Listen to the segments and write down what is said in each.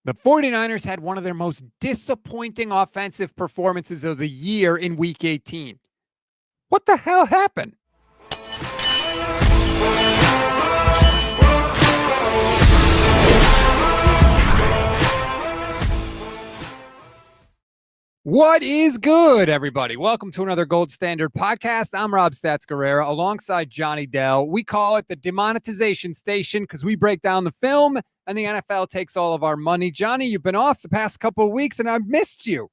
The 49ers had one of their most disappointing offensive performances of the year in Week 18. What the hell happened? What is good, everybody? Welcome to another Gold Standard podcast. I'm Rob Stats Guerrera alongside Johnny Dell. We call it the demonetization station because we break down the film and the NFL takes all of our money. Johnny, you've been off the past couple of weeks and I've missed you.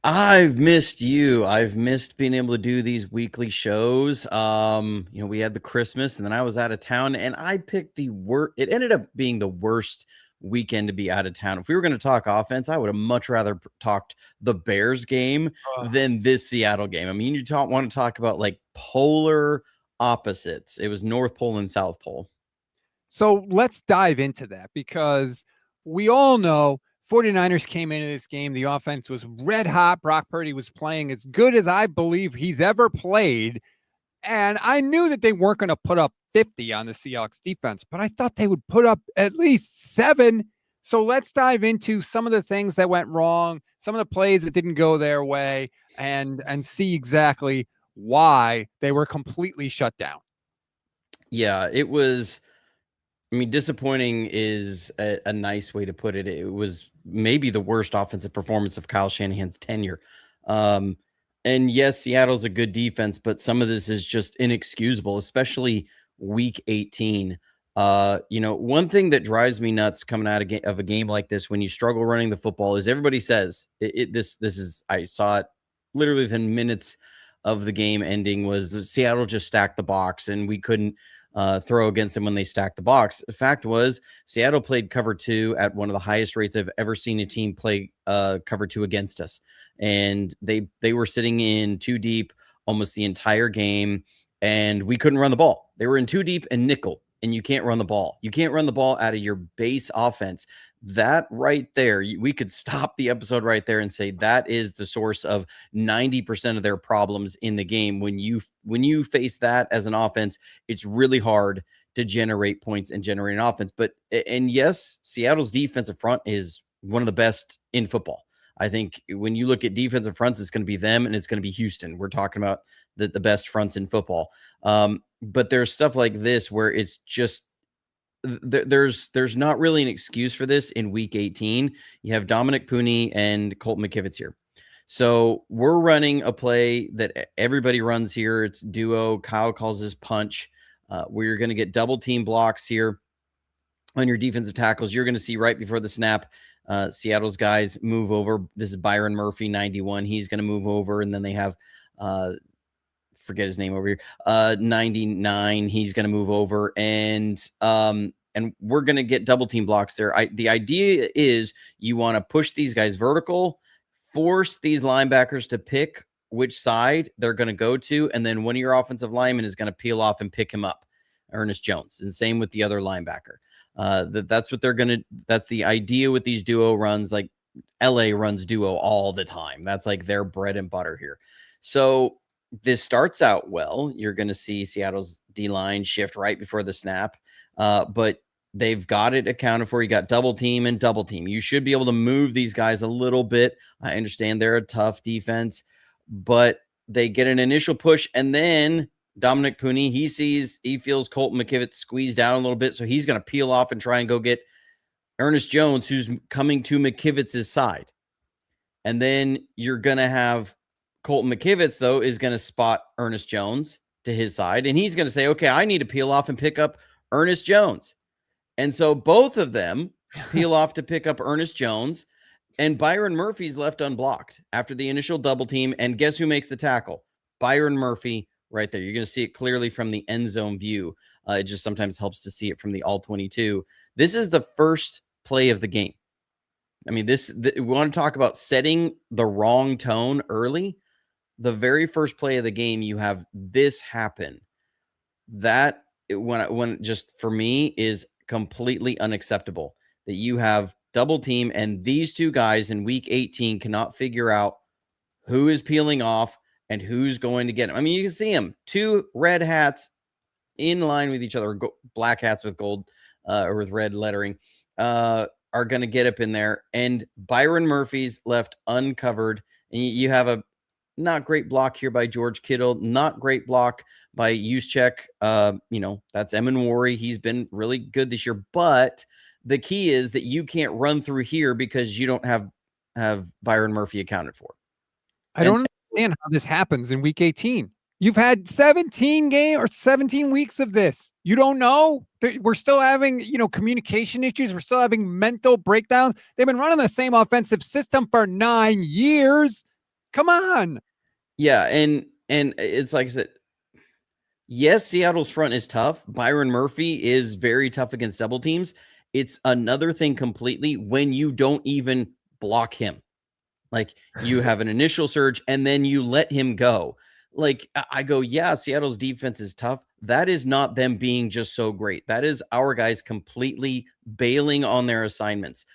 I've missed you. I've missed being able to do these weekly shows. We had the Christmas and then I was out of town and I picked the worst. It ended up being the worst weekend to be out of town. If we were going to talk offense, I would have much rather talked the Bears game than this Seattle game. I mean, want to talk about like polar opposites. It was North Pole and South Pole. So let's dive into that because we all know 49ers came into this game. The offense was red hot. Brock Purdy was playing as good as I believe he's ever played. And I knew that they weren't going to put up 50 on the Seahawks defense, but I thought they would put up at least 7. So let's dive into some of the things that went wrong, some of the plays that didn't go their way, and see exactly why they were completely shut down. Yeah, it was. I mean, disappointing is a nice way to put it. It was maybe the worst offensive performance of Kyle Shanahan's tenure. And yes, Seattle's a good defense, but some of this is just inexcusable, especially week 18. One thing that drives me nuts coming out of a game like this when you struggle running the football is everybody says I saw it literally within minutes of the game ending was Seattle just stacked the box and we couldn't throw against them when they stacked the box. The fact was Seattle played cover 2 at one of the highest rates I've ever seen a team play cover 2 against us. And they were sitting in 2 deep almost the entire game and we couldn't run the ball. They were in 2 deep and nickel and you can't run the ball. You can't run the ball out of your base offense. That right there, we could stop the episode right there and say that is the source of 90% of their problems in the game. When you face that as an offense, it's really hard to generate points and generate an offense. And yes, Seattle's defensive front is one of the best in football. I think when you look at defensive fronts, it's going to be them and it's going to be Houston. We're talking about the best fronts in football. But there's stuff like this where it's just there's not really an excuse for this in week 18. You have Dominic Puni and Colt McKivitz here. So we're running a play that everybody runs here. It's duo. Kyle calls his punch. We're going to get double team blocks here on your defensive tackles. You're going to see right before the snap, Seattle's guys move over. This is Byron Murphy, 91. He's going to move over. And then they have, forget his name over here, 99. He's going to move over. And we're going to get double team blocks there. The idea is you want to push these guys vertical, force these linebackers to pick which side they're going to go to, and then one of your offensive linemen is going to peel off and pick him up, Ernest Jones, and same with the other linebacker. That's what they're going to. That's the idea with these duo runs. Like LA runs duo all the time. That's like their bread and butter here. So this starts out well. You're going to see Seattle's D-line shift right before the snap, but they've got it accounted for. You got double team and double team. You should be able to move these guys a little bit. I understand they're a tough defense, but they get an initial push. And then Dominic Puni, he feels Colton McKivitz squeezed down a little bit. So he's going to peel off and try and go get Ernest Jones, who's coming to McKivitz's side. And then you're going to have Colton McKivitz, though, is going to spot Ernest Jones to his side. And he's going to say, okay, I need to peel off and pick up Ernest Jones. And so both of them peel off to pick up Ernest Jones, and Byron Murphy's left unblocked after the initial double team. And guess who makes the tackle? Byron Murphy right there. You're going to see it clearly from the end zone view. It just sometimes helps to see it from the all-22. This is the first play of the game. I mean, we want to talk about setting the wrong tone early. The very first play of the game, you have this happen. That, when just for me, is completely unacceptable that you have double team and these two guys in week 18 cannot figure out who is peeling off and who's going to get him. I mean, you can see them, 2 red hats in line with each other, black hats with gold or with red lettering, are are going to get up in there, and Byron Murphy's left uncovered. And you have a not great block here by George Kittle, not great block by Juszczyk. That's Emin Wari. He's been really good this year, but the key is that you can't run through here because you don't have Byron Murphy accounted for. I don't understand how this happens in week 18. You've had 17 weeks of this. You don't know? We're still having, communication issues. We're still having mental breakdowns. They've been running the same offensive system for 9 years. Come on. Yeah, and it's like I said, yes, Seattle's front is tough. Byron Murphy is very tough against double teams. It's another thing completely when you don't even block him. Like, you have an initial surge and then you let him go. Like, I go, yeah, Seattle's defense is tough. That is not them being just so great. That is our guys completely bailing on their assignments.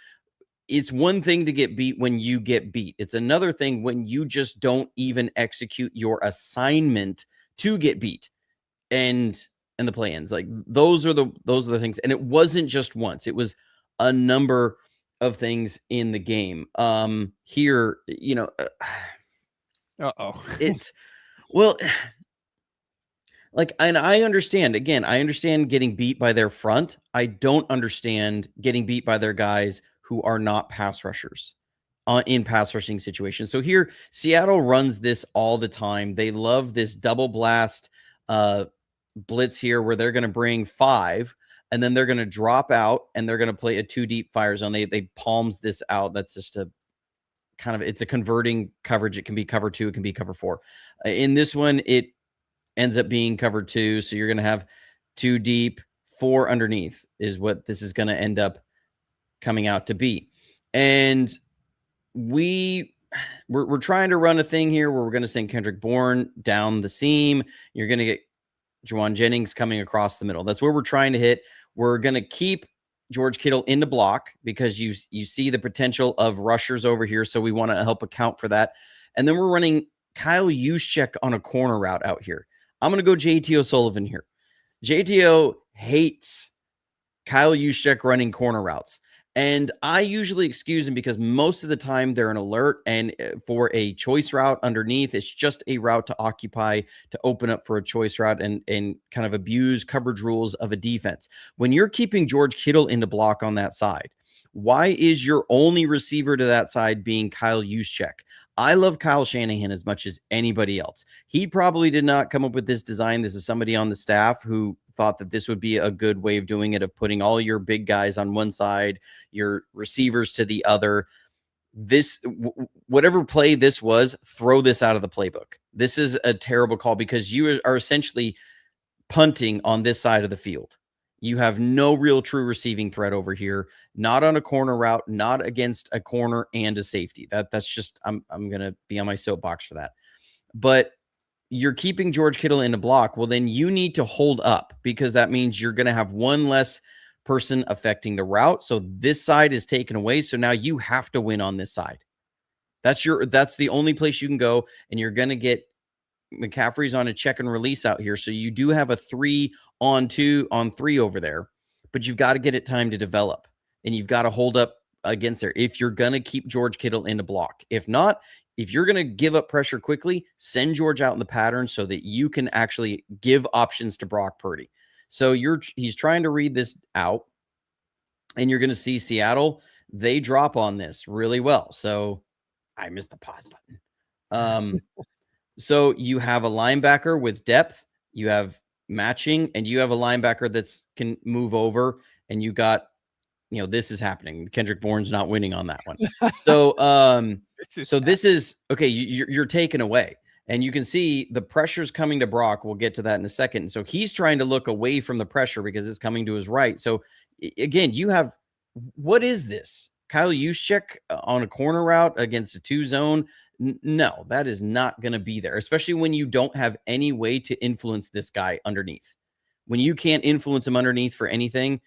It's one thing to get beat when you get beat. It's another thing when you just don't even execute your assignment to get beat. And the play-ins, like those are the things. And it wasn't just once. It was a number of things in the game. Here, it's well, like, and I understand getting beat by their front. I don't understand getting beat by their guys who are not pass rushers in pass rushing situations. So here, Seattle runs this all the time. They love this double blast blitz here where they're going to bring 5 and then they're going to drop out and they're going to play a 2 deep fire zone. They palms this out. That's just it's a converting coverage. It can be cover 2. It can be cover 4. In this one, it ends up being cover 2. So you're going to have 2 deep, 4 underneath is what this is going to end up coming out to be. And we're trying to run a thing here where we're going to send Kendrick Bourne down the seam. You're going to get Juwan Jennings coming across the middle. That's where we're trying to hit. We're going to keep George Kittle in the block because you see the potential of rushers over here. So we want to help account for that. And then we're running Kyle Juszczyk on a corner route out here. I'm going to go JT O'Sullivan here. JTO hates Kyle Juszczyk running corner routes. And I usually excuse him because most of the time they're an alert, and for a choice route underneath, it's just a route to occupy, to open up for a choice route and kind of abuse coverage rules of a defense. When you're keeping George Kittle in the block on that side, why is your only receiver to that side being Kyle Juszczyk? I love Kyle Shanahan as much as anybody else. He probably did not come up with this design. This is somebody on the staff who thought that this would be a good way of doing it, of putting all your big guys on one side, your receivers to the other. Whatever play this was, throw this out of the playbook. This is a terrible call because you are essentially punting on this side of the field. You have no real true receiving threat over here, not on a corner route, not against a corner and a safety. That's just, I'm going to be on my soapbox for that. But you're keeping George Kittle in the block. Well, then you need to hold up because that means you're going to have one less person affecting the route. So this side is taken away. So now you have to win on this side. That's the only place you can go. And you're going to get McCaffrey's on a check and release out here. So you do have a 3-on-2-on-3 over there, but you've got to get it time to develop and you've got to hold up against there if you're going to keep George Kittle in the block. If not, if you're going to give up pressure quickly, send George out in the pattern so that you can actually give options to Brock Purdy. So he's trying to read this out, and you're going to see Seattle, they drop on this really well. So I missed the pause button. So you have a linebacker with depth, you have matching, and you have a linebacker that's can move over, and you got, this is happening. Kendrick Bourne's not winning on that one. So, this is okay. You're taken away, and you can see the pressure's coming to Brock. We'll get to that in a second. And so he's trying to look away from the pressure because it's coming to his right. So again, you have, what is this? Kyle Juszczyk on a corner route against a 2-zone. No, that is not going to be there, especially when you don't have any way to influence this guy underneath. When you can't influence him underneath for anything,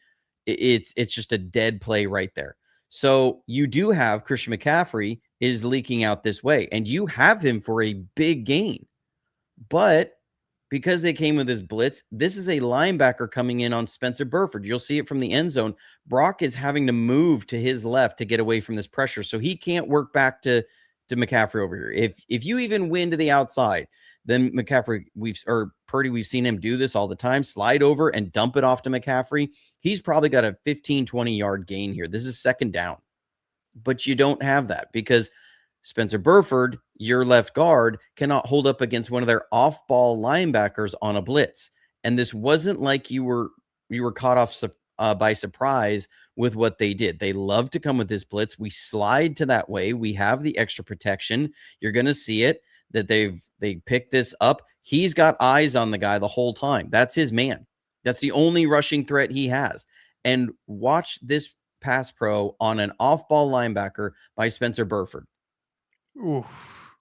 it's just a dead play right there. So you do have Christian McCaffrey is leaking out this way, and you have him for a big gain. But because they came with this blitz, this is a linebacker coming in on Spencer Burford. You'll see it from the end zone. Brock is having to move to his left to get away from this pressure, so he can't work back to McCaffrey over here. If you even win to the outside, then McCaffrey, Purdy, we've seen him do this all the time, slide over and dump it off to McCaffrey. He's probably got a 15, 20-yard gain here. This is second down. But you don't have that because Spencer Burford, your left guard, cannot hold up against one of their off-ball linebackers on a blitz. And this wasn't like you were caught off by surprise with what they did. They love to come with this blitz. We slide to that way. We have the extra protection. You're going to see it that they picked this up. He's got eyes on the guy the whole time. That's his man. That's the only rushing threat he has. And watch this pass pro on an off-ball linebacker by Spencer Burford. Oof.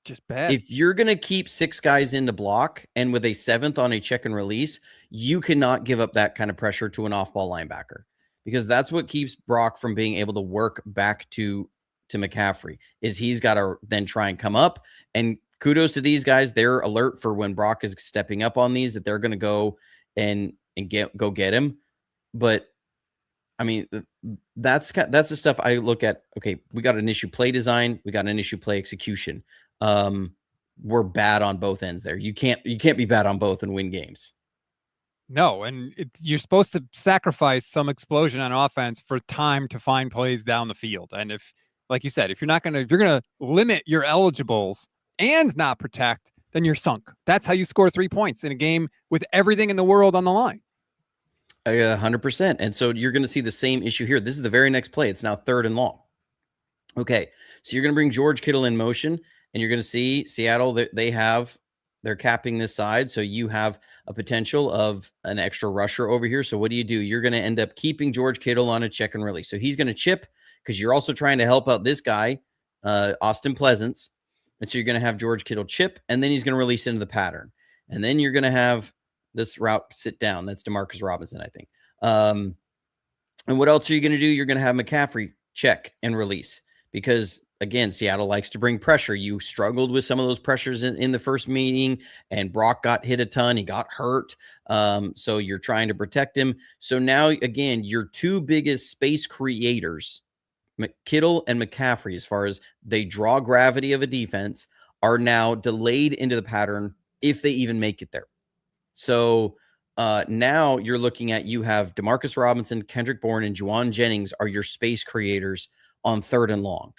Just bad. If you're going to keep 6 guys in to block and with a 7th on a check and release, you cannot give up that kind of pressure to an off-ball linebacker because that's what keeps Brock from being able to work back to McCaffrey is he's got to then try and come up. And kudos to these guys. They're alert for when Brock is stepping up on these, that they're going to go and go get him. But I mean, that's the stuff I look at. Okay, we got an issue play design. We got an issue play execution. We're bad on both ends there. You can't be bad on both and win games. No, and you're supposed to sacrifice some explosion on offense for time to find plays down the field. And if, like you said, if you're going to limit your eligibles and not protect, then you're sunk. That's how you score 3 points in a game with everything in the world on the line. 100%. And so you're going to see the same issue here. This is the very next play. It's now 3rd and long. Okay, so you're going to bring George Kittle in motion, and you're going to see Seattle, they're capping this side, so you have a potential of an extra rusher over here. So what do? You're going to end up keeping George Kittle on a check and release. So he's going to chip because you're also trying to help out this guy, Austin Pleasance. And so you're going to have George Kittle chip, and then he's going to release into the pattern. And then you're going to have this route sit down. That's DeMarcus Robinson, I think. And what else are you going to do? You're going to have McCaffrey check and release because, again, Seattle likes to bring pressure. You struggled with some of those pressures in the first meeting, and Brock got hit a ton. He got hurt. So you're trying to protect him. So now, again, your 2 biggest space creators, Kittle and McCaffrey, as far as they draw gravity of a defense, are now delayed into the pattern if they even make it there. So now you're looking at, you have DeMarcus Robinson, Kendrick Bourne, and Juwan Jennings are your space creators on 3rd and long.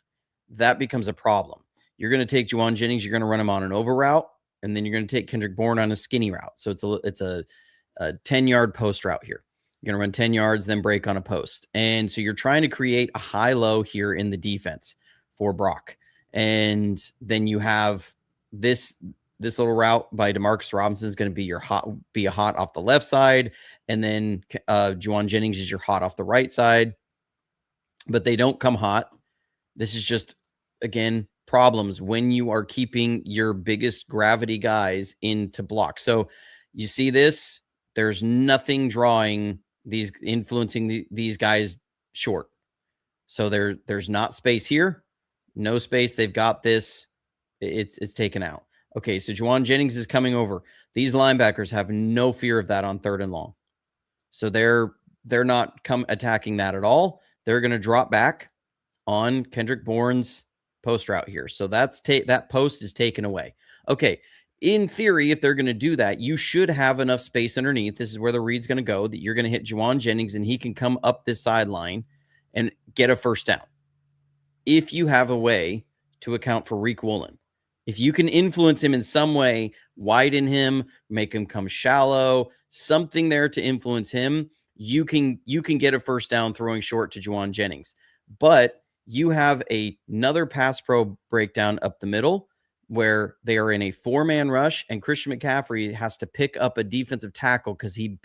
That becomes a problem. You're going to take Juwan Jennings, you're going to run him on an over route, and then you're going to take Kendrick Bourne on a skinny route. So it's a 10-yard post route here. You're going to run 10 yards, then break on a post. And so you're trying to create a high-low here in the defense for Brock. And then you have this little route by DeMarcus Robinson is going to be a hot off the left side. And then Juwan Jennings is your hot off the right side. But they don't come hot. This is just, again, problems when you are keeping your biggest gravity guys into block. So you see this, there's nothing influencing these guys short. So there's not space here, no space. They've got this. It's taken out. Okay, so Juwan Jennings is coming over. These linebackers have no fear of that on 3rd and long. So they're not attacking that at all. They're going to drop back on Kendrick Bourne's post route here. So that post is taken away. Okay, in theory, if they're going to do that, you should have enough space underneath. This is where the read's going to go, that you're going to hit Juwan Jennings and he can come up this sideline and get a first down. If you have a way to account for Reek Woolen, if you can influence him in some way, widen him, make him come shallow, something there to influence him, you can get a first down throwing short to Juwan Jennings. But you have another pass pro breakdown up the middle where they are in a 4-man rush, and Christian McCaffrey has to pick up a defensive tackle because he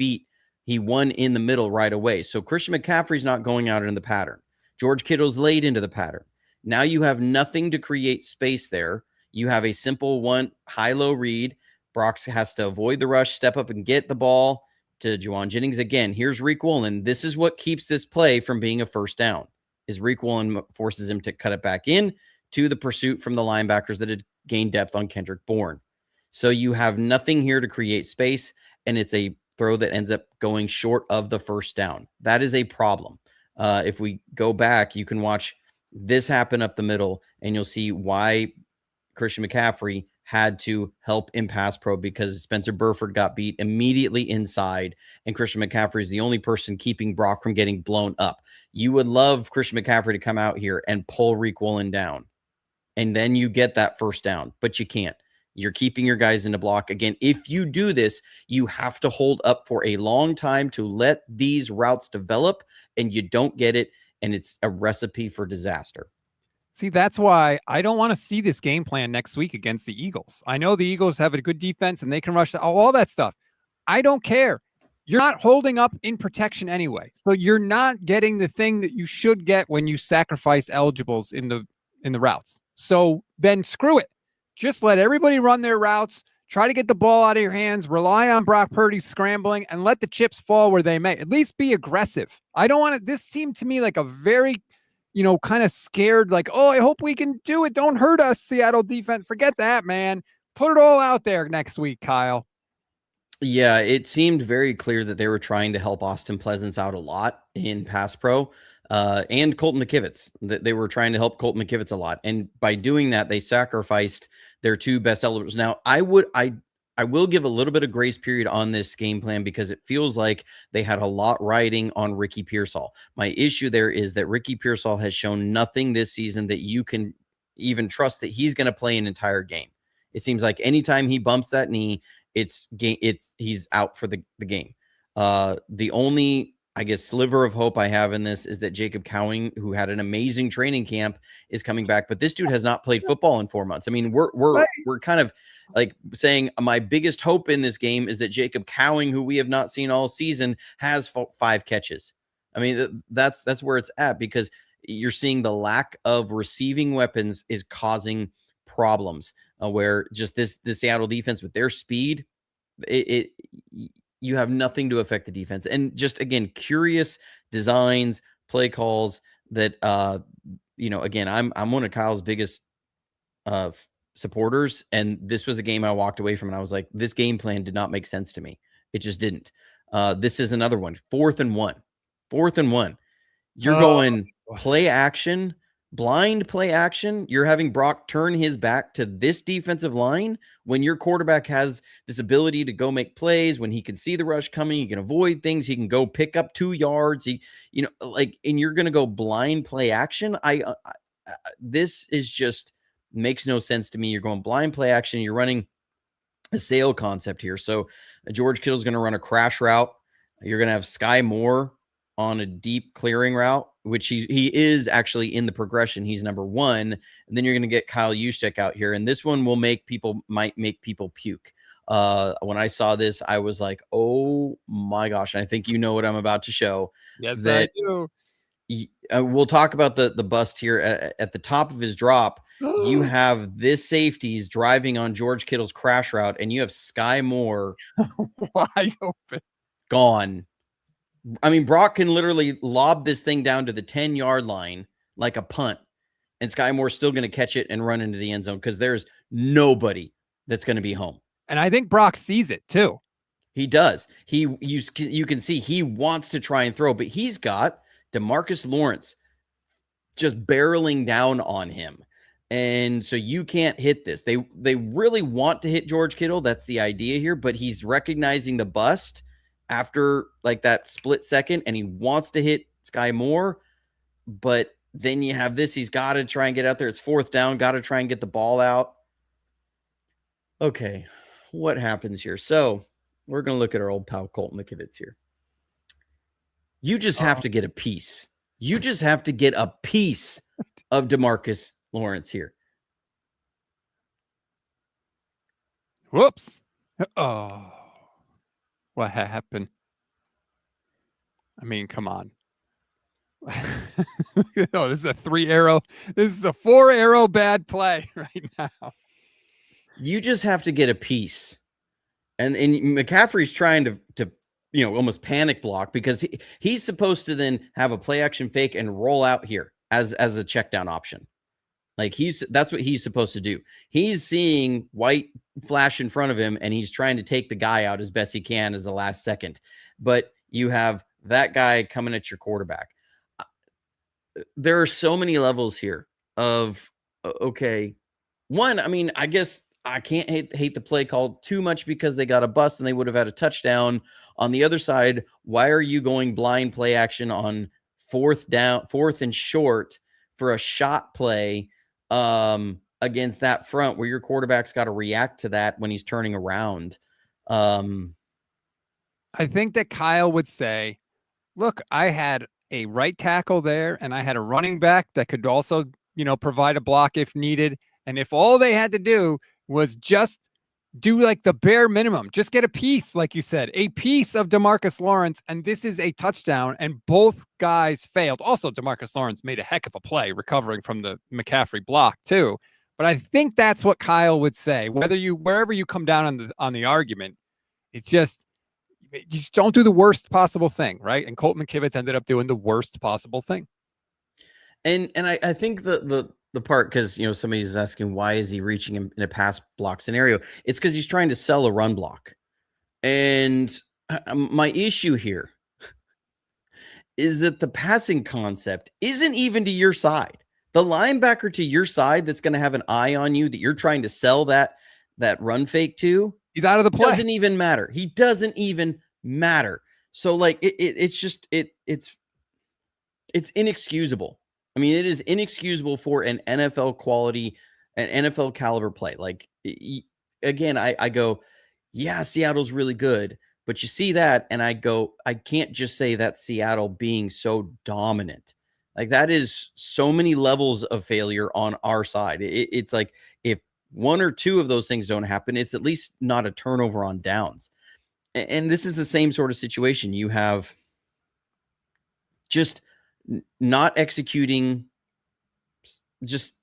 won in the middle right away. So Christian McCaffrey's not going out in the pattern. George Kittle's laid into the pattern. Now you have nothing to create space there. You have a simple one high-low read. Brock has to avoid the rush, step up and get the ball to Juwan Jennings. Again, here's Reek Woolen. This is what keeps this play from being a first down, is Reek Woolen forces him to cut it back in to the pursuit from the linebackers that had gained depth on Kendrick Bourne. So you have nothing here to create space, and it's a throw that ends up going short of the first down. That is a problem. If we go back, you can watch this happen up the middle, and you'll see why Christian McCaffrey had to help in pass pro, because Spencer Burford got beat immediately inside, and Christian McCaffrey is the only person keeping Brock from getting blown up. You would love Christian McCaffrey to come out here and pull Riq Woolen down, and then you get that first down, but you can't. You're keeping your guys in the block. Again, if you do this, you have to hold up for a long time to let these routes develop, and you don't get it, and it's a recipe for disaster. See, that's why I don't want to see this game plan next week against the Eagles. I know the Eagles have a good defense and they can rush all that stuff. I don't care. You're not holding up in protection anyway. So you're not getting the thing that you should get when you sacrifice eligibles in the routes. So then screw it. Just let everybody run their routes. Try to get the ball out of your hands. Rely on Brock Purdy scrambling and let the chips fall where they may. At least be aggressive. I don't want to. This seemed to me like a very, kind of scared, like, oh, I hope we can do it. Don't hurt us, Seattle defense. Forget that, man. Put it all out there next week, Kyle. Yeah, it seemed very clear that they were trying to help Austin Pleasance out a lot in pass pro, and Colton McKivitz. That they were trying to help Colton McKivitz a lot. And by doing that, they sacrificed their two best eligibles. Now, I will give a little bit of grace period on this game plan, because it feels like they had a lot riding on Ricky Pearsall. My issue there is that Ricky Pearsall has shown nothing this season that you can even trust that he's going to play an entire game. It seems like anytime he bumps that knee, he's out for the game. The only, I guess, sliver of hope I have in this is that Jacob Cowing, who had an amazing training camp, is coming back, but this dude has not played football in 4 months. I mean, we're kind of like saying my biggest hope in this game is that Jacob Cowing, who we have not seen all season, has 5 catches. I mean, that's where it's at, because you're seeing the lack of receiving weapons is causing problems, where just the Seattle defense with their speed, you have nothing to affect the defense. And just, again, curious designs, play calls that, again, I'm one of Kyle's biggest supporters. And this was a game I walked away from and I was like, this game plan did not make sense to me. It just didn't. This is another one. 4th and 1. You're going play action, blind play action. You're having Brock turn his back to this defensive line when your quarterback has this ability to go make plays, when he can see the rush coming, he can avoid things, he can go pick up 2 yards. And you're going to go blind play action. This is just makes no sense to me. You're going blind play action. You're running a sail concept here. So George Kittle's going to run a crash route. You're going to have Sky Moore on a deep clearing route, which he is actually in the progression. He's number 1. And then you're going to get Kyle Juszczyk out here. And this one might make people puke. When I saw this, I was like, oh my gosh. And I think you know what I'm about to show. Yes, I do. We'll talk about the bust here at the top of his drop. You have this safeties driving on George Kittle's crash route, and you have Sky Moore wide open, gone. I mean, Brock can literally lob this thing down to the 10-yard line like a punt, and Sky Moore's still going to catch it and run into the end zone, because there's nobody that's going to be home. And I think Brock sees it too. He does. You can see he wants to try and throw, but he's got DeMarcus Lawrence just barreling down on him. And so you can't hit this. They really want to hit George Kittle. That's the idea here, but he's recognizing the bust after like that split second, and he wants to hit Sky Moore. But then you have this. He's got to try and get out there. It's 4th down. Got to try and get the ball out. Okay, what happens here? So we're going to look at our old pal Colton McKivitz here. You just have to get a piece. You just have to get a piece of DeMarcus Lawrence here. Whoops. Oh, what happened? I mean, come on. Oh, this is a 3-arrow. This is a 4-arrow bad play right now. You just have to get a piece. And McCaffrey's trying to almost panic block, because he's supposed to then have a play action fake and roll out here as a check down option. Like that's what he's supposed to do. He's seeing white flash in front of him and he's trying to take the guy out as best he can as the last second. But you have that guy coming at your quarterback. There are so many levels here of, okay, one, I mean, I guess I can't hate the play call too much because they got a bust and they would have had a touchdown. On the other side, why are you going blind play action on fourth and short for a shot play against that front where your quarterback's got to react to that when he's turning around? I think that Kyle would say, look, I had a right tackle there and I had a running back that could also, provide a block if needed. And if all they had to do was just do like the bare minimum, just get a piece, like you said, a piece of DeMarcus Lawrence, and this is a touchdown, and both guys failed. Also, DeMarcus Lawrence made a heck of a play recovering from the McCaffrey block too. But I think that's what Kyle would say. Wherever you come down on the argument, it's just you just don't do the worst possible thing, right? And Colt McKivitz ended up doing the worst possible thing. And I think the part, because somebody's asking why is he reaching in a pass block scenario? It's because he's trying to sell a run block. And my issue here is that the passing concept isn't even to your side. The linebacker to your side that's going to have an eye on you that you're trying to sell that run fake to, he's out of the play. Doesn't even matter. He doesn't even matter. So like it's inexcusable. I mean, it is inexcusable for an NFL quality, an NFL caliber play. Like, again, I go, yeah, Seattle's really good. But you see that, and I go, I can't just say that Seattle being so dominant. Like, that is so many levels of failure on our side. It's like, if one or two of those things don't happen, it's at least not a turnover on downs. And this is the same sort of situation. You have just not executing just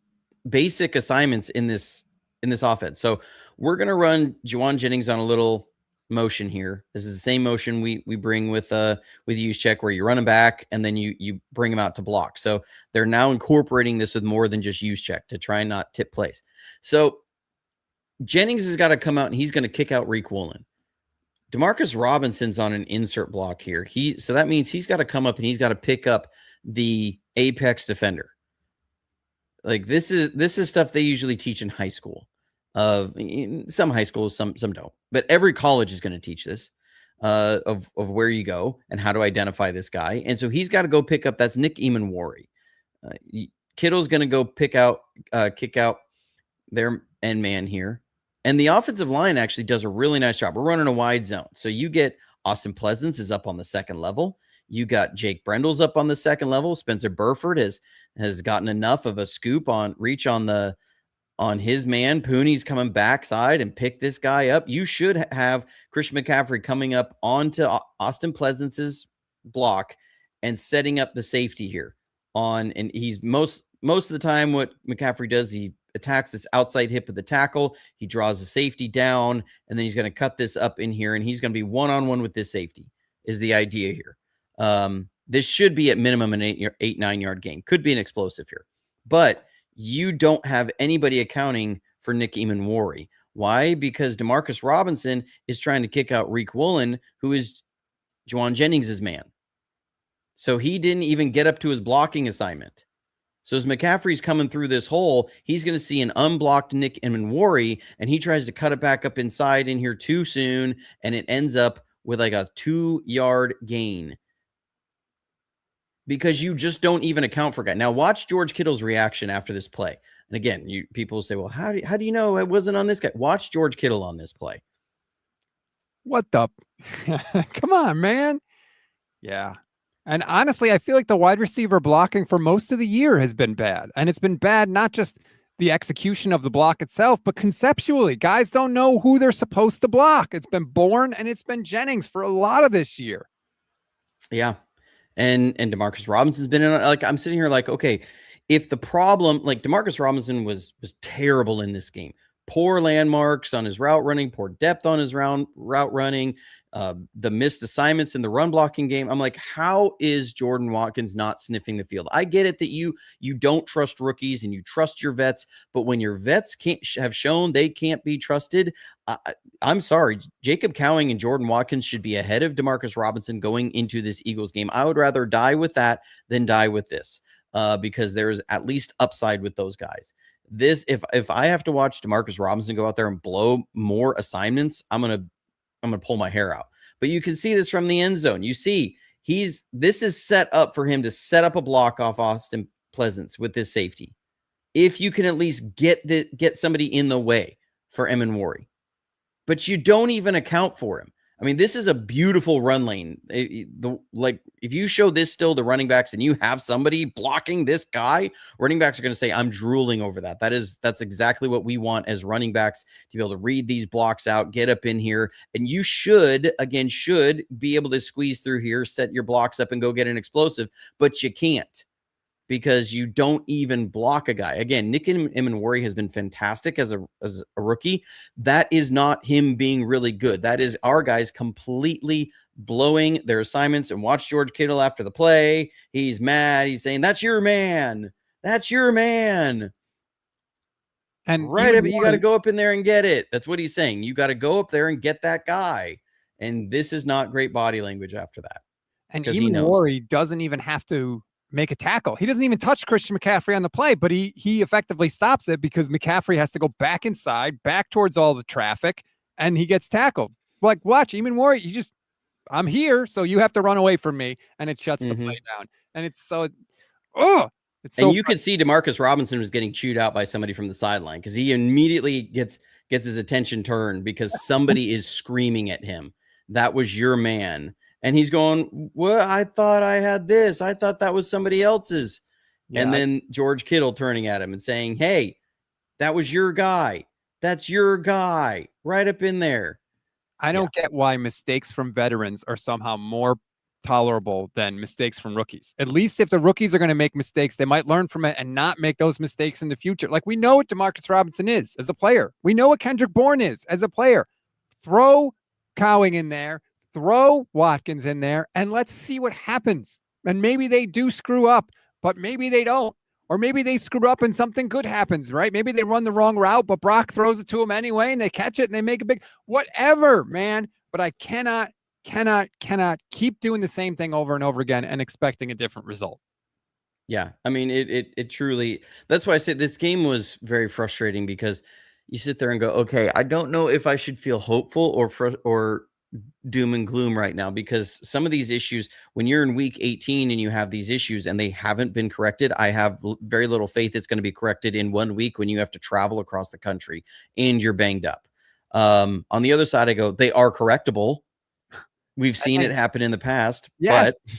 basic assignments in this offense. So we're going to run Juwan Jennings on a little motion here. This is the same motion we bring with use check, where you run him back and then you bring him out to block. So they're now incorporating this with more than just use check to try and not tip plays. So Jennings has got to come out and he's going to kick out Reek Woolen. Demarcus Robinson's on an insert block here. So that means he's got to come up and he's got to pick up the apex defender. Like, this is stuff they usually teach in high school. Some high schools, some don't, but every college is going to teach this of where you go and how to identify this guy. And so he's got to go pick up. That's Nick Emanwari. Kittle's going to go kick out their end man here. And the offensive line actually does a really nice job. We're running a wide zone. So you get Austin Pleasance is up on the second level. You got Jake Brendel's up on the second level. Spencer Burford has gotten enough of a scoop on his man. Pooney's coming backside and pick this guy up. You should have Christian McCaffrey coming up onto Austin Pleasance's block and setting up the safety here and he's most of the time what McCaffrey does, he attacks this outside hip of the tackle. He draws the safety down, and then he's going to cut this up in here, and he's going to be one-on-one with this safety is the idea here. This should be at minimum an 8-9 yard gain. Could be an explosive here. But you don't have anybody accounting for Nick Emanwari. Why? Because Demarcus Robinson is trying to kick out Reek Woolen, who is Juwan Jennings' man. So he didn't even get up to his blocking assignment. So as McCaffrey's coming through this hole, he's going to see an unblocked Nick Emanwari, and he tries to cut it back up inside in here too soon, and it ends up with like a 2-yard gain. Because you just don't even account for guy. Now watch George Kittle's reaction after this play. And again, people say, well, how do you know it wasn't on this guy? Watch George Kittle on this play. What the? Come on, man. Yeah. And honestly, I feel like the wide receiver blocking for most of the year has been bad. And it's been bad, not just the execution of the block itself, but conceptually. Guys don't know who they're supposed to block. It's been Bourne and it's been Jennings for a lot of this year. Yeah. And Demarcus Robinson's been in, like, I'm sitting here like, okay, if the problem, like Demarcus Robinson was terrible in this game, poor landmarks on his route running, poor depth on his route running, the missed assignments in the run blocking game. I'm like, how is Jordan Watkins not sniffing the field? I get it that you don't trust rookies and you trust your vets, but when your vets have shown they can't be trusted, I'm sorry, Jacob Cowing and Jordan Watkins should be ahead of Demarcus Robinson going into this Eagles game. I would rather die with that than die with this, because there's at least upside with those guys. This, if I have to watch Demarcus Robinson go out there and blow more assignments, I'm gonna pull my hair out. But you can see this from the end zone. You see this is set up for him to set up a block off Austin Pleasance with this safety. If you can at least get somebody in the way for Emenwari, but you don't even account for him. I mean, this is a beautiful run lane. If you show this still to running backs and you have somebody blocking this guy, running backs are going to say, I'm drooling over that. That's exactly what we want as running backs, to be able to read these blocks out, get up in here. And you should be able to squeeze through here, set your blocks up and go get an explosive, but you can't, because you don't even block a guy. Again, Nick Emenwari has been fantastic as a rookie. That is not him being really good. That is our guys completely blowing their assignments. And watch George Kittle after the play. He's mad. He's saying, that's your man. That's your man. And right, but you got to go up in there and get it. That's what he's saying. You got to go up there and get that guy. And this is not great body language after that. And Emenwari doesn't even have to make a tackle. He doesn't even touch Christian McCaffrey on the play, but he effectively stops it because McCaffrey has to go back inside, back towards all the traffic, and he gets tackled. Like, watch, Emenwari, I'm here, so you have to run away from me, and it shuts the play down. And it's so, and you could see Demarcus Robinson was getting chewed out by somebody from the sideline, because he immediately gets his attention turned because somebody is screaming at him. That was your man. And he's going, well, I thought I had this. I thought that was somebody else's. Yeah. And then George Kittle turning at him and saying, hey, that was your guy. That's your guy right up in there. I don't get why mistakes from veterans are somehow more tolerable than mistakes from rookies. At least if the rookies are going to make mistakes, they might learn from it and not make those mistakes in the future. Like, we know what Demarcus Robinson is as a player. We know what Kendrick Bourne is as a player. Throw Cowing in there. Throw Watkins in there and let's see what happens. And maybe they do screw up, but maybe they don't. Or maybe they screw up and something good happens, right? Maybe they run the wrong route, but Brock throws it to them anyway and they catch it and they make a big whatever, man. But I cannot keep doing the same thing over and over again and expecting a different result. Yeah. I mean, it truly, that's why I said this game was very frustrating, because you sit there and go, okay, I don't know if I should feel hopeful or doom and gloom right now, because some of these issues, when you're in week 18 and you have these issues and they haven't been corrected, I have very little faith it's going to be corrected in 1 week when you have to travel across the country and you're banged up. On the other side, I go, they are correctable. We've seen it happen in the past. Yes, but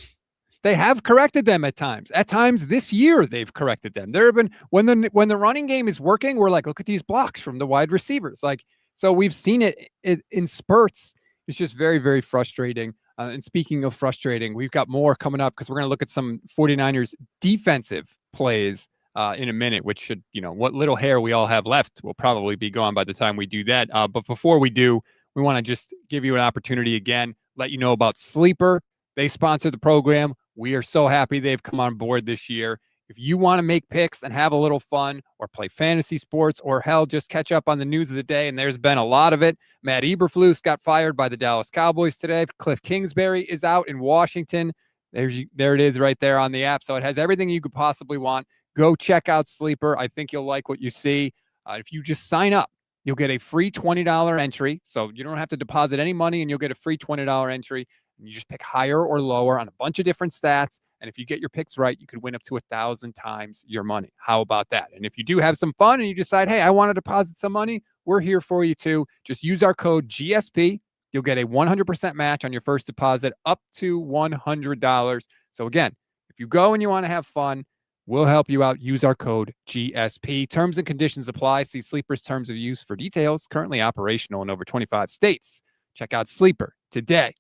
they have corrected them at times. At times this year, they've corrected them. There have been, when the running game is working, we're like, look at these blocks from the wide receivers. Like, so we've seen it in spurts. It's just very, very frustrating. And speaking of frustrating, we've got more coming up because we're going to look at some 49ers defensive plays in a minute, which should, what little hair we all have left will probably be gone by the time we do that. But before we do, we want to just give you an opportunity again, let you know about Sleeper. They sponsor the program. We are so happy they've come on board this year. If you want to make picks and have a little fun or play fantasy sports, or hell, just catch up on the news of the day, and there's been a lot of it. Matt Eberflus got fired by the Dallas Cowboys today. Cliff Kingsbury is out in Washington. There it is right there on the app. So it has everything you could possibly want. Go check out Sleeper. I think you'll like what you see. If you just sign up, you'll get a free $20 entry. So you don't have to deposit any money, and you'll get a free $20 entry. And you just pick higher or lower on a bunch of different stats. And if you get your picks right, you could win up to 1,000 times your money. How about that? And if you do have some fun and you decide, hey, I want to deposit some money, we're here for you too. Just use our code GSP. You'll get a 100% match on your first deposit up to $100. So again, if you go and you want to have fun, we'll help you out. Use our code GSP. Terms and conditions apply. See Sleeper's terms of use for details. Currently operational in over 25 states. Check out Sleeper today.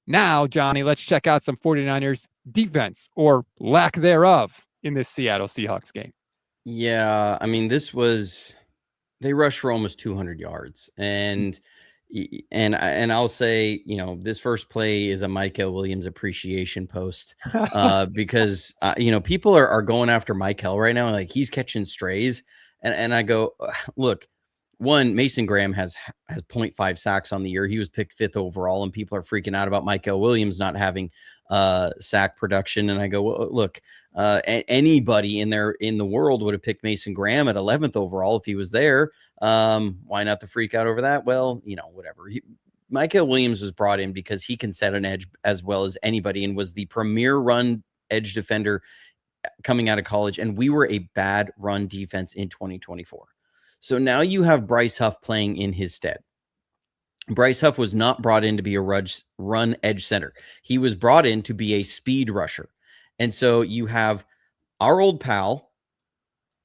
Now, Johnny, let's check out some 49ers defense, or lack thereof, in this Seattle Seahawks game. Yeah, I mean, this was They rushed for almost 200 yards. And I'll say, this first play is a Michael Williams appreciation post, because people are going after Michael right now, like he's catching strays, and I go, look, one, Mason Graham has 0.5 sacks on the year. He was picked 5th overall, and people are freaking out about Michael Williams not having sack production. And I go, well, look, anybody in the world would have picked Mason Graham at 11th overall if he was there. Why not the freak out over that? Well, whatever. Michael Williams was brought in because he can set an edge as well as anybody, and was the premier run edge defender coming out of college. And we were a bad run defense in 2024. So now you have Bryce Huff playing in his stead. Bryce Huff was not brought in to be a run edge center. He was brought in to be a speed rusher. And so you have our old pal,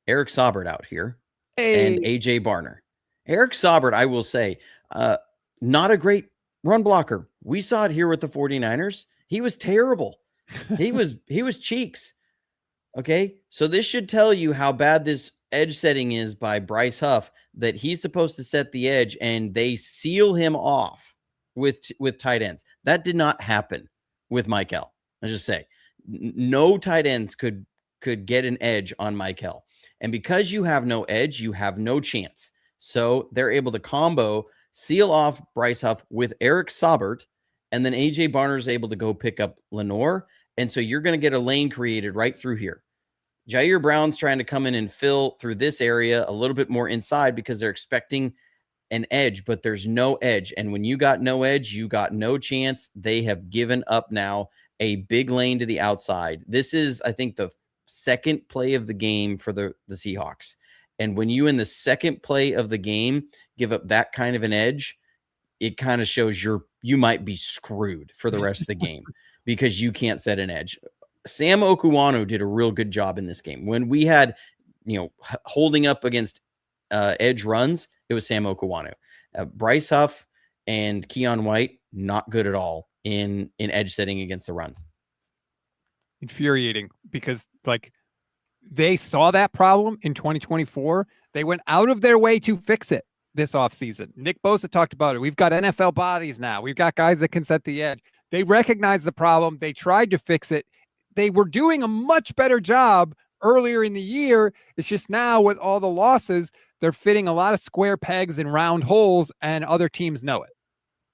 Eric Saubert, out here, and AJ Barner. Eric Saubert, I will say, not a great run blocker. We saw it here with the 49ers. He was terrible. He was cheeks. Okay. So this should tell you how bad this edge setting is by Bryce Huff, that he's supposed to set the edge and they seal him off with tight ends. That did not happen with Michael. Let's just say no tight ends could get an edge on Michael. And because you have no edge, you have no chance. So they're able to combo, seal off Bryce Huff with Eric Saubert, and then AJ Barner is able to go pick up Lenore. And so you're going to get a lane created right through here. Jair Brown's trying to come in and fill through this area a little bit more inside because they're expecting an edge, but there's no edge. And when you got no edge, you got no chance. They have given up now a big lane to the outside. This is, I think, the second play of the game for the Seahawks. And when you in the second play of the game give up that kind of an edge, it kind of shows you might be screwed for the rest of the game because you can't set an edge. Sam Okuwanu did a real good job in this game. When we had, holding up against edge runs, it was Sam Okuwanu. Bryce Huff and Keon White, not good at all in edge setting against the run. Infuriating, because they saw that problem in 2024. They went out of their way to fix it this offseason. Nick Bosa talked about it. We've got NFL bodies now. We've got guys that can set the edge. They recognized the problem. They tried to fix it. They were doing a much better job earlier in the year. It's just now with all the losses, they're fitting a lot of square pegs in round holes, and other teams know it.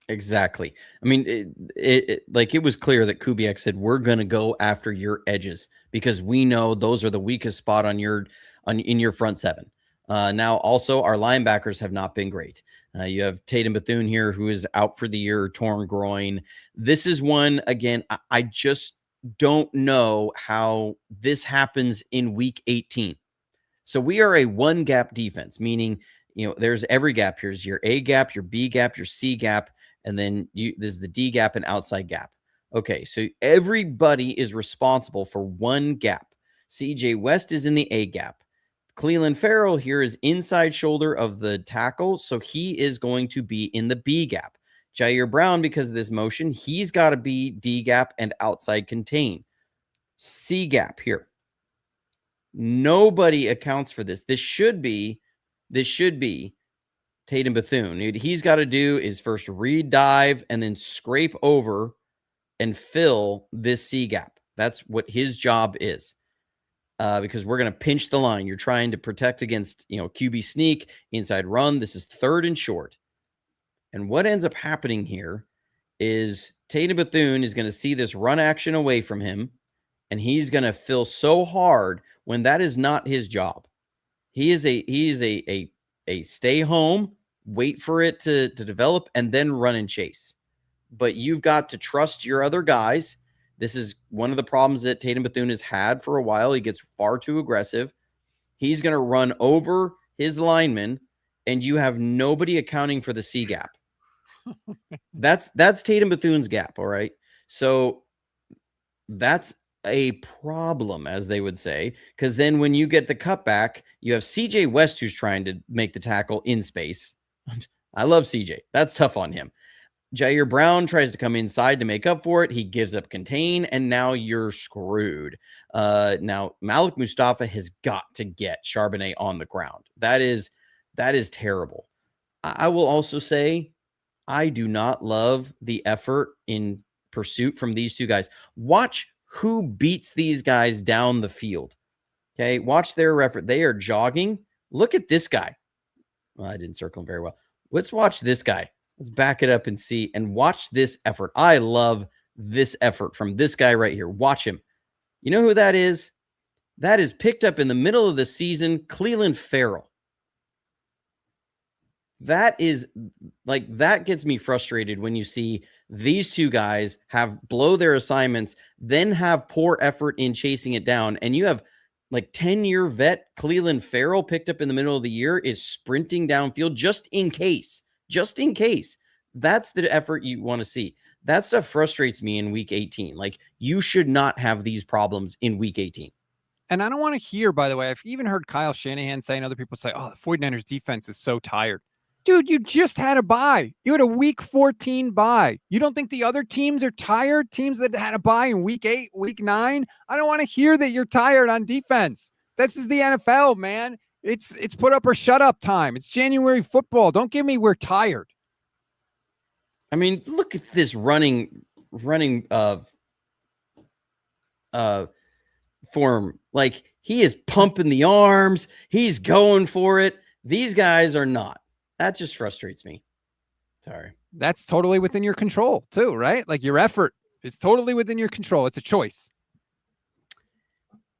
Exactly. I mean, it was clear that Kubiak said, we're going to go after your edges because we know those are the weakest spot in your front seven. Now, also, our linebackers have not been great. You have Tatum Bethune here, who is out for the year, torn groin. This is one, again, I just don't know how this happens in week 18. So we are a one gap defense, meaning, there's every gap. Here's your A gap, your B gap, your C gap, and then there's the D gap and outside gap. Okay, so everybody is responsible for one gap. CJ West is in the A gap. Cleveland Farrell here is inside shoulder of the tackle, so he is going to be in the B gap. Jair Brown, because of this motion, he's got to be D gap and outside contain. C gap here. Nobody accounts for this. This should be Tatum Bethune. He's got to do is first read dive and then scrape over and fill this C gap. That's what his job is. Because we're going to pinch the line. You're trying to protect against, QB sneak, inside run. This is 3rd and short. And what ends up happening here is Tatum Bethune is going to see this run action away from him, and he's going to fill so hard when that is not his job. He is a stay home, wait for it to develop, and then run and chase. But you've got to trust your other guys. This is one of the problems that Tatum Bethune has had for a while. He gets far too aggressive. He's going to run over his lineman, and you have nobody accounting for the C gap. That's Tatum Bethune's gap, all right? So that's a problem, as they would say, because then when you get the cutback, you have CJ West who's trying to make the tackle in space. I love CJ. That's tough on him. Jair Brown tries to come inside to make up for it. He gives up contain, and now you're screwed. Now, Malik Mustafa has got to get Charbonnet on the ground. That is That is terrible. I will also say I do not love the effort in pursuit from these two guys. Watch who beats these guys down the field. Okay, watch their effort. They are jogging. Look at this guy. Well, I didn't circle him very well. Let's watch this guy. Let's back it up and see and watch this effort. I love this effort from this guy right here. Watch him. You know who that is? That is picked up in the middle of the season, Clelin Ferrell. That is like, that gets me frustrated when you see these two guys blow their assignments, then have poor effort in chasing it down. And you have like 10-year vet Clelin Ferrell picked up in the middle of the year is sprinting downfield just in case. That's the effort you want to see. That stuff frustrates me in week 18. Like, you should not have these problems in week 18. And I don't want to hear, by the way, I've even heard Kyle Shanahan say, and other people say, oh, the 49ers defense is so tired. Dude, you just had a bye. You had a week 14 bye. You don't think the other teams are tired? Teams that had a bye in week 8, week 9? I don't want to hear that you're tired on defense. This is the NFL, man. It's put up or shut up time. It's January football. Don't give me we're tired. I mean, look at this running form. Like, he is pumping the arms. He's going for it. These guys are not. That just frustrates me. Sorry. That's totally within your control too, right? Like, your effort is totally within your control. It's a choice.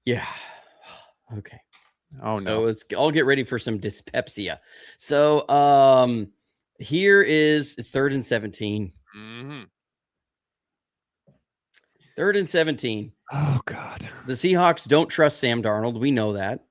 Yeah. Okay. Oh, so no. Let's all get ready for some dyspepsia. So here it's 3rd and 17. Mm-hmm. 3rd and 17. Oh, God. The Seahawks don't trust Sam Darnold. We know that.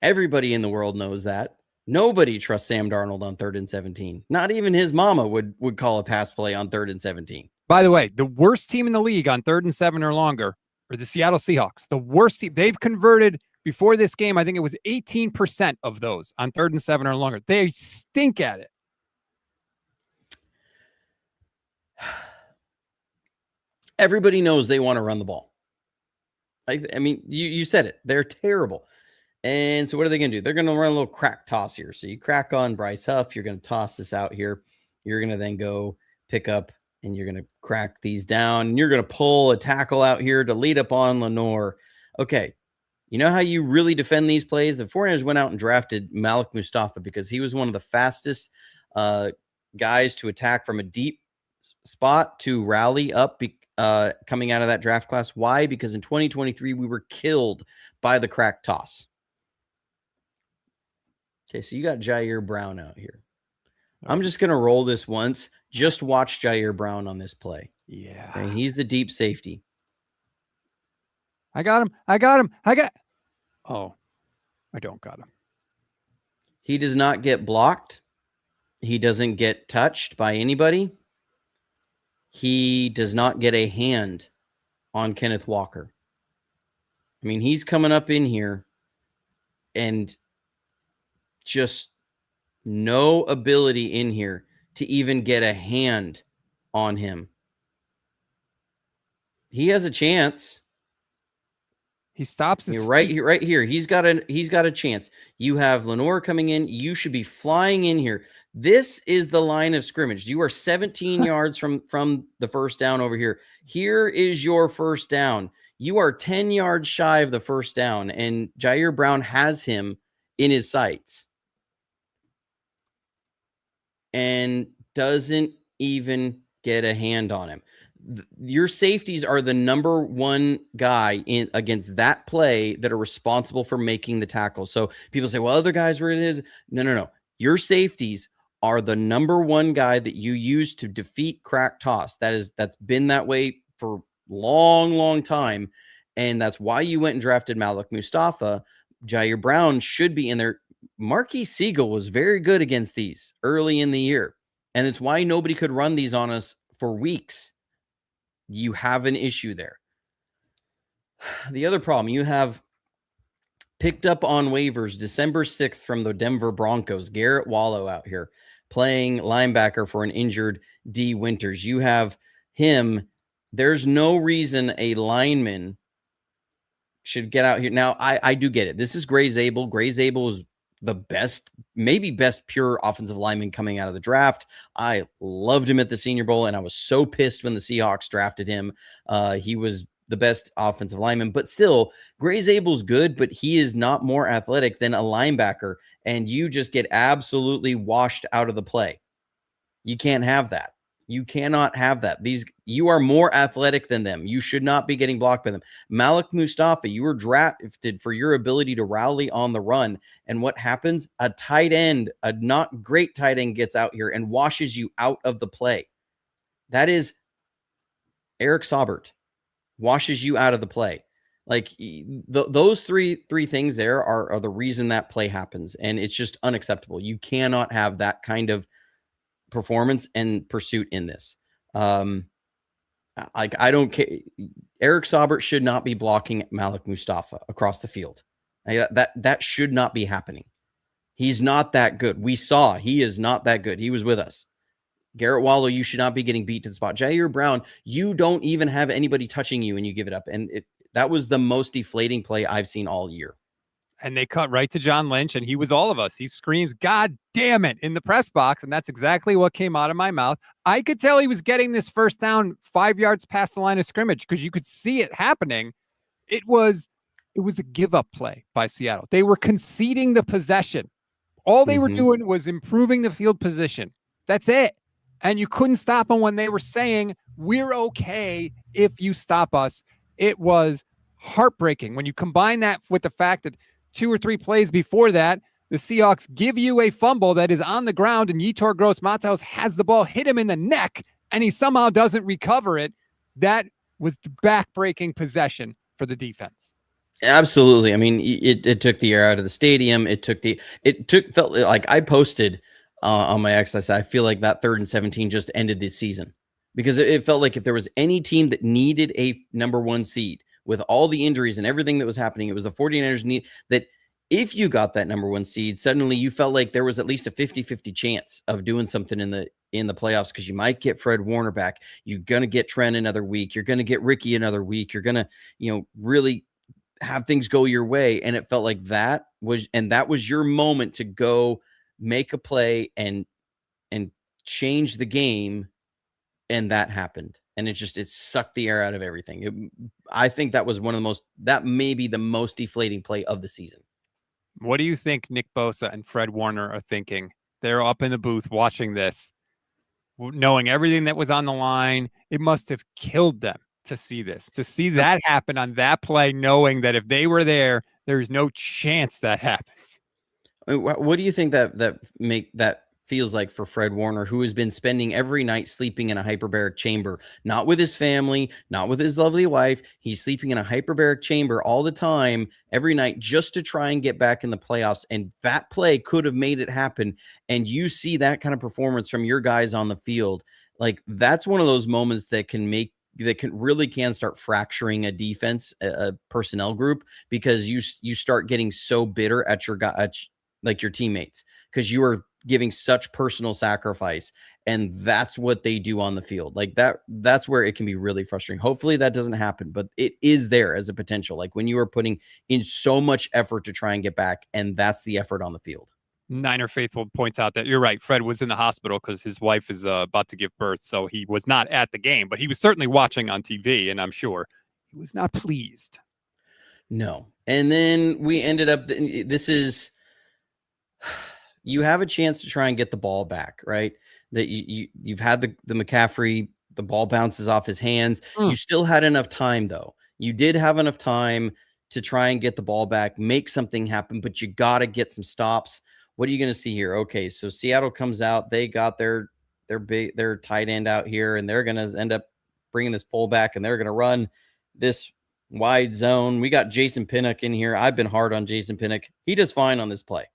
Everybody in the world knows that. Nobody trusts Sam Darnold on 3rd and 17. Not even his mama would call a pass play on 3rd and 17. By the way, the worst team in the league on 3rd and 7 or longer are the Seattle Seahawks. The worst team. They've converted before this game. I think it was 18% of those on 3rd and 7 or longer. They stink at it. Everybody knows they want to run the ball. I mean, you said it. They're terrible. And so what are they going to do? They're going to run a little crack toss here. So you crack on Bryce Huff. You're going to toss this out here. You're going to then go pick up and you're going to crack these down. And you're going to pull a tackle out here to lead up on Lenore. Okay. You know how you really defend these plays? The 49ers went out and drafted Malik Mustafa because he was one of the fastest guys to attack from a deep spot to rally up coming out of that draft class. Why? Because in 2023, we were killed by the crack toss. Okay, so you got Jair Brown out here. I'm just going to roll this once. Just watch Jair Brown on this play. Yeah. Okay, he's the deep safety. I got him. Oh, I don't got him. He does not get blocked. He doesn't get touched by anybody. He does not get a hand on Kenneth Walker. I mean, he's coming up in here and just no ability in here to even get a hand on him. He has a chance. He stops his right here. He's got a chance. You have Lenore coming in. You should be flying in here. This is the line of scrimmage. You are 17 yards from the first down over here. Here is your first down. You are 10 yards shy of the first down, and Jair Brown has him in his sights and doesn't even get a hand on him. Your safeties are the number one guy against that play that are responsible for making the tackle. So people say, well, other guys were it. No. Your safeties are the number one guy that you use to defeat crack toss. That's been that way for long time. And that's why you went and drafted Malik Mustafa. Jair Brown should be in there. Marquis Siegel was very good against these early in the year. And it's why nobody could run these on us for weeks. You have an issue there. The other problem, you have picked up on waivers December 6th from the Denver Broncos, Garrett Wallow out here playing linebacker for an injured D. Winters. You have him. There's no reason a lineman should get out here. Now, I do get it. This is Gray Zabel. Gray Zabel is the best, maybe best pure offensive lineman coming out of the draft. I loved him at the Senior Bowl, and I was so pissed when the Seahawks drafted him. He was the best offensive lineman, but still, Gray Zabel's good, but he is not more athletic than a linebacker, and you just get absolutely washed out of the play. You can't have that. You cannot have that. You are more athletic than them. You should not be getting blocked by them. Malik Mustafa, you were drafted for your ability to rally on the run. And what happens? A tight end, a not great tight end, gets out here and washes you out of the play. That is Eric Saubert washes you out of the play. Like those three things there are the reason that play happens. And it's just unacceptable. You cannot have that kind of performance and pursuit in this. I don't care. Eric Saubert should not be blocking Malik Mustafa across the field. That should not be happening. He's not that good. We saw he is not that good. He was with us. Garrett Wallow, you should not be getting beat to the spot. Jair Brown, you don't even have anybody touching you and you give it up. And that was the most deflating play I've seen all year. And they cut right to John Lynch, and he was all of us. He screams, "God damn it," in the press box, and that's exactly what came out of my mouth. I could tell he was getting this first down 5 yards past the line of scrimmage because you could see it happening. It was a give-up play by Seattle. They were conceding the possession. All they were doing was improving the field position. That's it. And you couldn't stop them when they were saying, "We're okay if you stop us." It was heartbreaking when you combine that with the fact that 2 or 3 plays before that, the Seahawks give you a fumble that is on the ground, and Yetur Gross-Matos has the ball hit him in the neck, and he somehow doesn't recover it. That was the back-breaking possession for the defense. Absolutely. I mean, it took the air out of the stadium. Felt like I posted on my X. I said, I feel like that 3rd and 17 just ended this season, because it felt like if there was any team that needed a number 1 seed with all the injuries and everything that was happening, it was the 49ers need that. If you got that number 1 seed, suddenly you felt like there was at least a 50-50 chance of doing something in the playoffs, because you might get Fred Warner back. You're going to get Trent another week. You're going to get Ricky another week. You're going to, really have things go your way. And it felt like that was your moment to go make a play and change the game. And that happened. And it sucked the air out of everything. I think that was that may be the most deflating play of the season. What do you think Nick Bosa and Fred Warner are thinking? They're up in the booth watching this, knowing everything that was on the line. It must have killed them to see this, to see that happen on that play, knowing that if they were there, there's no chance that happens. I mean, what do you think that feels like for Fred Warner, who has been spending every night sleeping in a hyperbaric chamber, not with his family, not with his lovely wife. He's sleeping in a hyperbaric chamber all the time, every night, just to try and get back in the playoffs. And that play could have made it happen. And you see that kind of performance from your guys on the field. Like, that's one of those moments that can start fracturing a defense, a personnel group, because you start getting so bitter at your teammates, because you are giving such personal sacrifice, and that's what they do on the field. Like that's where it can be really frustrating. Hopefully that doesn't happen, but it is there as a potential, like when you are putting in so much effort to try and get back, and that's the effort on the field. Niner Faithful points out that you're right. Fred was in the hospital because his wife is about to give birth, so he was not at the game, but he was certainly watching on TV, and I'm sure he was not pleased. No. And then we ended up, you have a chance to try and get the ball back, right? That you've had the McCaffrey, the ball bounces off his hands. You still had enough time, though. You did have enough time to try and get the ball back, make something happen, but you got to get some stops. What are you going to see here? Okay, so Seattle comes out. They got their tight end out here, and they're going to end up bringing this fullback, and they're going to run this wide zone. We got Jason Pinnock in here. I've been hard on Jason Pinnock. He does fine on this play.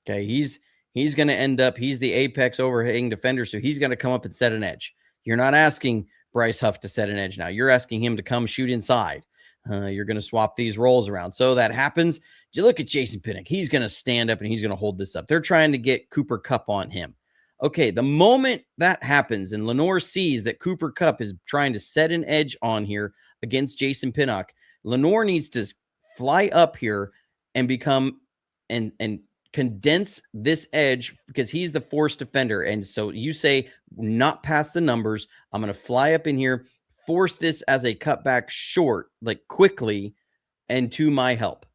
Okay, he's going to end up, he's the apex overhanging defender, so he's going to come up and set an edge. You're not asking Bryce Huff to set an edge now. You're asking him to come shoot inside. You're going to swap these roles around. So that happens. You look at Jason Pinnock. He's going to stand up and he's going to hold this up. They're trying to get Cooper Kupp on him. Okay, the moment that happens and Lenore sees that Cooper Kupp is trying to set an edge on here against Jason Pinnock, Lenore needs to fly up here and become and condense this edge because he's the force defender. And so you say, not past the numbers. I'm going to fly up in here, force this as a cutback short, like quickly, and to my help.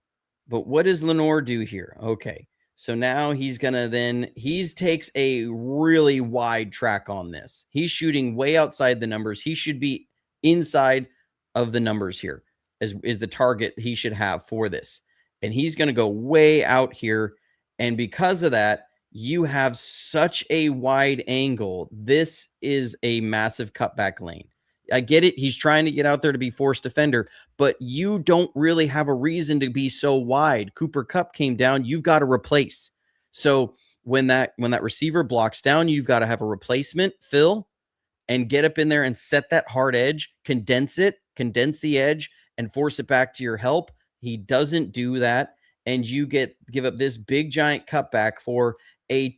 But what does Lenore do here? Okay. So now he's going to he takes a really wide track on this. He's shooting way outside the numbers. He should be inside of the numbers here is the target he should have for this. And he's going to go way out here. And because of that, you have such a wide angle. This is a massive cutback lane. I get it. He's trying to get out there to be forced defender, but you don't really have a reason to be so wide. Cooper Kupp came down. You've got to replace. So when that receiver blocks down, you've got to have a replacement, Phil, and get up in there and set that hard edge, condense the edge, and force it back to your help. He doesn't do that, and you give up this big giant cutback for a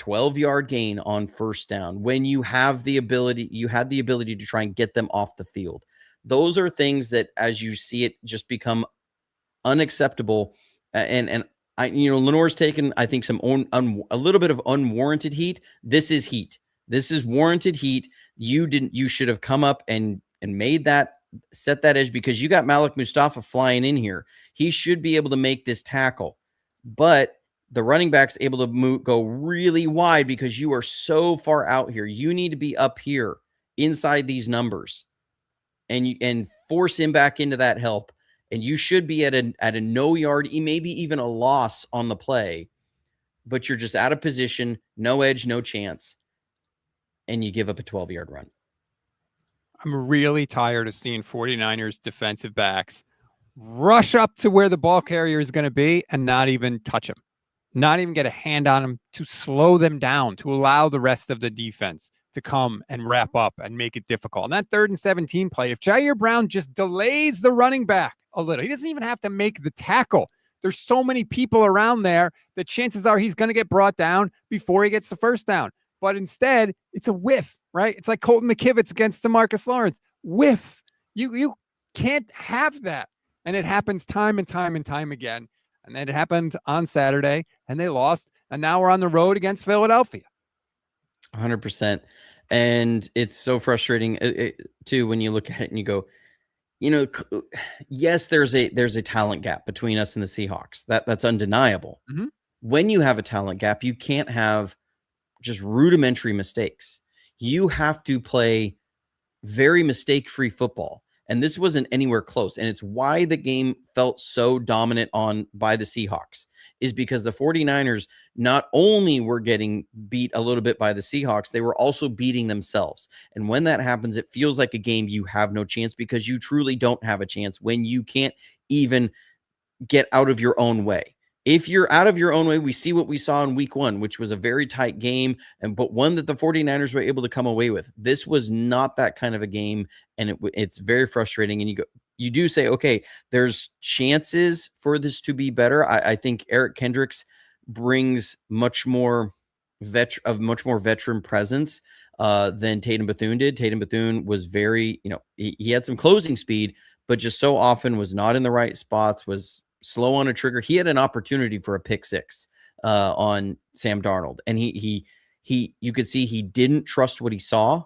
12-yard gain on first down when you had the ability to try and get them off the field. Those are things that, as you see it, just become unacceptable. And Lenore's taken, I think, a little bit of unwarranted heat. This is heat. This is warranted heat. You should have come up and set that edge, because you got Malik Mustafa flying in here. He should be able to make this tackle, but the running back's able to go really wide because you are so far out here. You need to be up here inside these numbers and force him back into that help. And you should be at a no yard, maybe even a loss on the play, but you're just out of position, no edge, no chance, and you give up a 12-yard run. I'm really tired of seeing 49ers defensive backs rush up to where the ball carrier is going to be and not even touch him. Not even get a hand on them to slow them down, to allow the rest of the defense to come and wrap up and make it difficult. And that 3rd and 17 play, if Jair Brown just delays the running back a little, he doesn't even have to make the tackle. There's so many people around there that chances are he's going to get brought down before he gets the first down. But instead, it's a whiff, right? It's like Colton McKivitz against DeMarcus Lawrence. Whiff. You can't have that. And it happens time and time and time again. And then it happened on Saturday, and they lost. And now we're on the road against Philadelphia. 100%. And it's so frustrating, too, when you look at it and you go, yes, there's a talent gap between us and the Seahawks. That's undeniable. Mm-hmm. When you have a talent gap, you can't have just rudimentary mistakes. You have to play very mistake-free football. And this wasn't anywhere close. And it's why the game felt so dominant by the Seahawks, is because the 49ers not only were getting beat a little bit by the Seahawks, they were also beating themselves. And when that happens, it feels like a game you have no chance, because you truly don't have a chance when you can't even get out of your own way. If you're out of your own way, we see what we saw in week 1, which was a very tight game, but one that the 49ers were able to come away with. This was not that kind of a game, and it's very frustrating. And you do say, okay, there's chances for this to be better. I think Eric Kendricks brings much more veteran presence than Tatum Bethune did. Tatum Bethune was very, he had some closing speed, but just so often was not in the right spots, was slow on a trigger. He had an opportunity for a pick 6 on Sam Darnold, and you could see he didn't trust what he saw.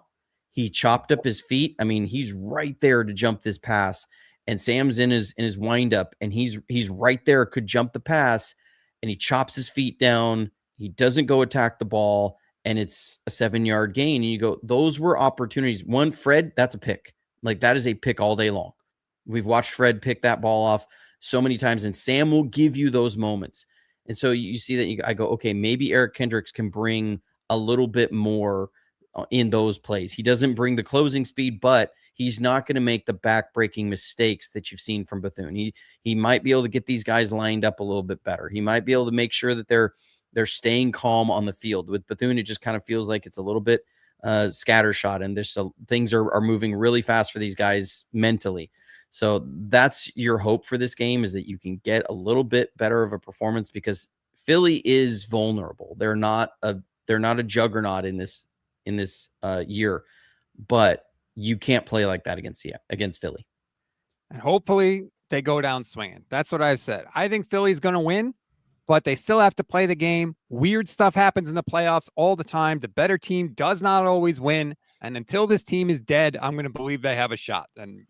He chopped up his feet. I mean, he's right there to jump this pass, and Sam's in his windup, and he's right there, could jump the pass, and he chops his feet down. He doesn't go attack the ball, and it's a 7-yard gain. And you go, those were opportunities. One, Fred, that's a pick. Like, that is a pick all day long. We've watched Fred pick that ball off so many times, and Sam will give you those moments. And so you see that I go, okay, maybe Eric Kendricks can bring a little bit more in those plays. He doesn't bring the closing speed, but he's not going to make the back-breaking mistakes that you've seen from Bethune. He might be able to get these guys lined up a little bit better. He might be able to make sure that they're staying calm on the field. With Bethune, it just kind of feels like it's a little bit scattershot, and things are moving really fast for these guys mentally. So that's your hope for this game, is that you can get a little bit better of a performance, because Philly is vulnerable. They're not a juggernaut in this year, but you can't play like that against Philly. And hopefully they go down swinging. That's what I've said. I think Philly's going to win, but they still have to play the game. Weird stuff happens in the playoffs all the time. The better team does not always win. And until this team is dead, I'm going to believe they have a shot. And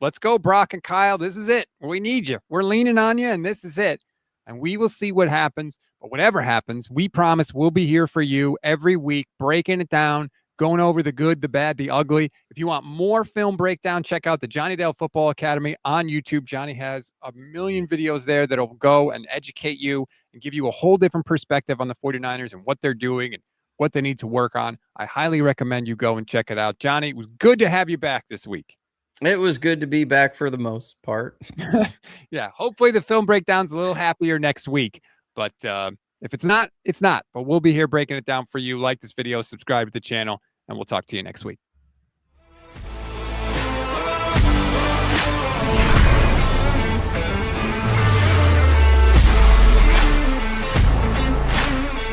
let's go, Brock and Kyle. This is it. We need you. We're leaning on you, and this is it. And we will see what happens. But whatever happens, we promise we'll be here for you every week, breaking it down, going over the good, the bad, the ugly. If you want more film breakdown, check out the Johnny Dale Football Academy on YouTube. Johnny has a million videos there that'll go and educate you and give you a whole different perspective on the 49ers and what they're doing and what they need to work on. I highly recommend you go and check it out. Johnny, it was good to have you back this week. It was good to be back for the most part. Yeah, hopefully the film breakdown's a little happier next week. But if it's not, it's not. But we'll be here breaking it down for you. Like this video, subscribe to the channel, and we'll talk to you next week.